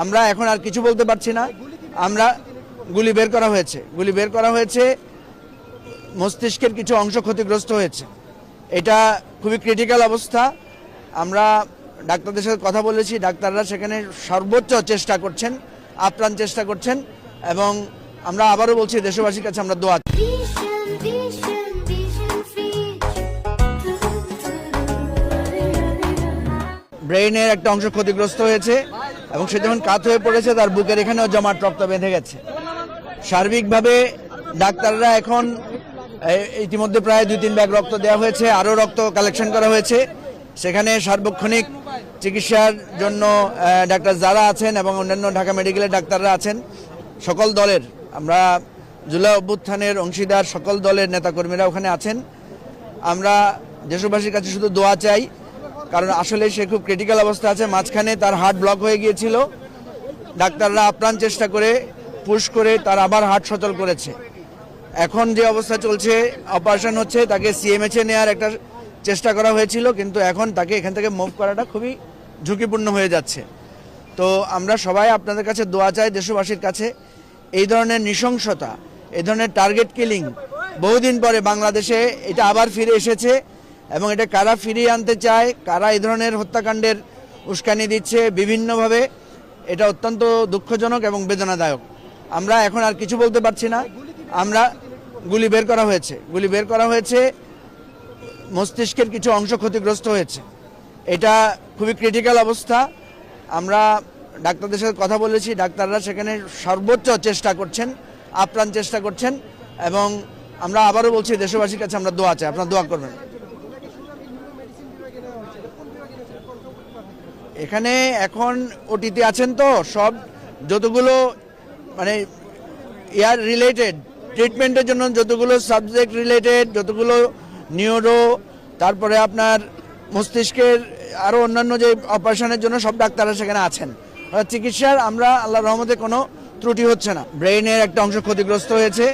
আমরা এখন আর কিছু বলতে পারছি না। আমরা গুলি বের করা হয়েছে, মস্তিষ্কের কিছু অংশ ক্ষতিগ্রস্ত হয়েছে। এটা খুবই ক্রিটিক্যাল অবস্থা। আমরা ডাক্তারদের সাথে কথা বলেছি, ডাক্তাররা সেখানে সর্বোচ্চ চেষ্টা করছেন, আপ্রাণ চেষ্টা করছেন, এবং আমরা আবারও বলছি দেশবাসীর কাছে আমরা দোয়া। ব্রেইনের একটা অংশ ক্ষতিগ্রস্ত হয়েছে এবং সে যখন কাত হয়ে পড়েছে তার বুকের এখানেও জমাট রক্ত বেঁধে গেছে। সার্বিকভাবে ডাক্তাররা এখন ইতিমধ্যে প্রায় 2-3 ব্যাগ রক্ত দেওয়া হয়েছে, আরও রক্ত কালেকশন করা হয়েছে। সেখানে সার্বক্ষণিক চিকিৎসার জন্য ডাক্তার যারা আছেন এবং অন্যান্য ঢাকা মেডিকেলের ডাক্তাররা আছেন। সকল দলের, আমরা জুলাই অভ্যুত্থানের অংশীদার সকল দলের নেতাকর্মীরা ওখানে আছেন। আমরা দেশবাসীর কাছে শুধু দোয়া চাই, কারণ আসলে সে খুব ক্রিটিক্যাল অবস্থা আছে। মাঝখানে তার হার্ট ব্লক হয়ে গিয়েছিল, ডাক্তাররা আপ্রাণ চেষ্টা করে পুশ করে তার আবার হার্ট সচল করেছে। এখন যে অবস্থা চলছে, অপারেশন হচ্ছে, তাকে সিএমএইচে নেওয়ার একটা চেষ্টা করা হয়েছিল, কিন্তু এখন তাকে এখান থেকে মুভ করাটা খুবই ঝুঁকিপূর্ণ হয়ে যাচ্ছে। তো আমরা সবাই আপনাদের কাছে দোয়া চাই, দেশবাসীর কাছে। এই ধরনের নৃশংসতা, এই ধরনের টার্গেট কিলিং বহুদিন পরে বাংলাদেশে এটা আবার ফিরে এসেছে, এবং এটা কারা ফিরিয়ে আনতে চায়, কারা এই ধরনের হত্যাকাণ্ডের উস্কানি দিচ্ছে বিভিন্নভাবে, এটা অত্যন্ত দুঃখজনক এবং বেদনাদায়ক। আমরা এখন আর কিছু বলতে পারছি না। আমরা গুলি বের করা হয়েছে, মস্তিষ্কের কিছু অংশ ক্ষতিগ্রস্ত হয়েছে। এটা খুবই ক্রিটিক্যাল অবস্থা। আমরা ডাক্তারদের সাথে কথা বলেছি, ডাক্তাররা সেখানে সর্বোচ্চ চেষ্টা করছেন, আপ্রাণ চেষ্টা করছেন, এবং আমরা আবারও বলছি দেশবাসীর কাছে আমরা দোয়া চাই, আপনারা দোয়া করবেন। এখানে এখন ওটিতে আছেন তো সব, যতগুলো মানে এয়ার রিলেটেড ট্রিটমেন্টের জন্য যতগুলো সাবজেক্ট রিলেটেড, যতগুলো নিউরো, তারপরে আপনার মস্তিষ্কের আরও অন্যান্য যে অপারেশনের জন্য সব ডাক্তাররা সেখানে আছেন। চিকিৎসার আমরা আল্লাহর রহমতে কোনো ত্রুটি হচ্ছে না। ব্রেইনের একটা অংশ ক্ষতিগ্রস্ত হয়েছে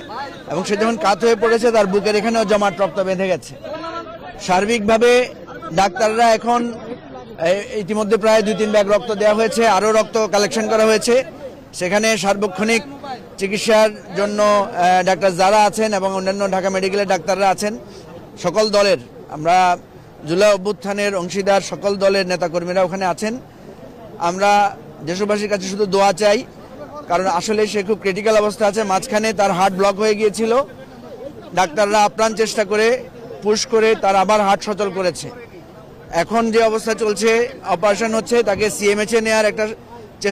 এবং সে যখন কাত হয়ে পড়েছে তার বুকের এখানেও জমাট রক্ত বেঁধে গেছে। সার্বিকভাবে ডাক্তাররা এখন ইতিমধ্যে প্রায় 2-3 ব্যাগ রক্ত দেওয়া হয়েছে, আরও রক্ত কালেকশন করা হয়েছে। সেখানে সার্বক্ষণিক চিকিৎসার জন্য ডাক্তার যারা আছেন এবং অন্যান্য ঢাকা মেডিকেলের ডাক্তাররা আছেন। সকল দলের, আমরা জুলাই অভ্যুত্থানের অংশীদার সকল দলের নেতাকর্মীরা ওখানে আছেন। আমরা দেশবাসীর কাছে শুধু দোয়া চাই, কারণ আসলে সে খুব ক্রিটিক্যাল অবস্থা আছে। মাঝখানে তার হার্ট ব্লক হয়ে গিয়েছিল, ডাক্তাররা আপ্রাণ চেষ্টা করে পুশ করে তার আবার হার্ট সচল করেছে। এখন যে অবস্থা চলছে, অপারেশন হচ্ছে, তাকে সিএমএইচে নেওয়ার একটা